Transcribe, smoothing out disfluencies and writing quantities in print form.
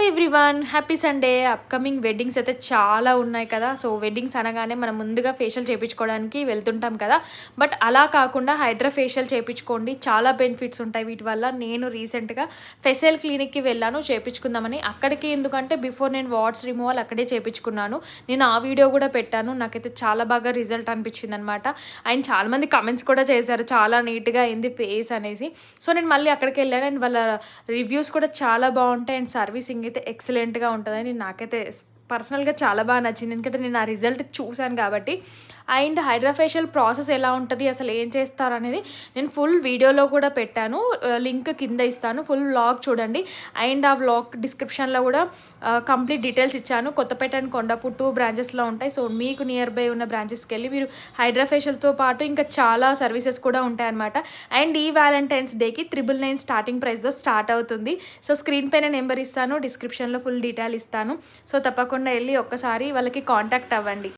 Everyone, happy Sunday. Upcoming weddings అయితే చాలా ఉన్నాయి కదా. సో వెడ్డింగ్స్ అనగానే మనం ముందుగా ఫేషియల్ చేయించుకోవడానికి వెళ్తుంటాం కదా. బట్ అలా కాకుండా హైడ్రా ఫేషియల్ చేయించుకోండి, చాలా బెనిఫిట్స్ ఉంటాయి వీటి వల్ల. నేను రీసెంట్గా ఫెసెల్ క్లినిక్కి వెళ్ళాను చేయించుకుందామని. అక్కడికి ఎందుకంటే బిఫోర్ నేను వాట్స్ రిమూవల్ అక్కడే చేయించుకున్నాను. నేను ఆ వీడియో కూడా పెట్టాను. నాకైతే చాలా బాగా రిజల్ట్ అనిపించింది అనమాట. అండ్ చాలామంది కమెంట్స్ కూడా చేశారు, చాలా నీట్గా అయింది ఫేస్ అనేసి. సో నేను మళ్ళీ అక్కడికి వెళ్ళాను అండ్ వాళ్ళ రివ్యూస్ కూడా చాలా బాగుంటాయి అండ్ సర్వీసింగ్ అయితే ఎక్సలెంట్గా ఉంటుందని నాకైతే పర్సనల్గా చాలా బాగా నచ్చింది. ఎందుకంటే నేను ఆ రిజల్ట్ చూశాను కాబట్టి. అండ్ హైడ్రా ఫేషియల్ ప్రాసెస్ ఎలా ఉంటుంది, అసలు ఏం చేస్తారు అనేది నేను ఫుల్ వీడియోలో కూడా పెట్టాను. లింక్ కింద ఇస్తాను, ఫుల్ వ్లాగ్ చూడండి. అండ్ ఆ వ్లాగ్ డిస్క్రిప్షన్లో కూడా కంప్లీట్ డీటెయిల్స్ ఇచ్చాను. కొత్తపేట అండ్ కొండాపూర్ 2 బ్రాంచెస్లో ఉంటాయి. సో మీకు నియర్ బై ఉన్న బ్రాంచెస్కి వెళ్ళి మీరు హైడ్రా ఫేషియల్తో పాటు ఇంకా చాలా సర్వీసెస్ కూడా ఉంటాయన్నమాట. అండ్ ఈ వ్యాలంటైన్స్ డేకి 999 స్టార్టింగ్ ప్రైస్తో స్టార్ట్ అవుతుంది. సో స్క్రీన్ పైన నెంబర్ ఇస్తాను, డిస్క్రిప్షన్లో ఫుల్ డీటెయిల్ ఇస్తాను. సో తప్పకుండా వెళ్ళి ఒక్కసారి వాళ్ళకి కాంటాక్ట్ అవ్వండి.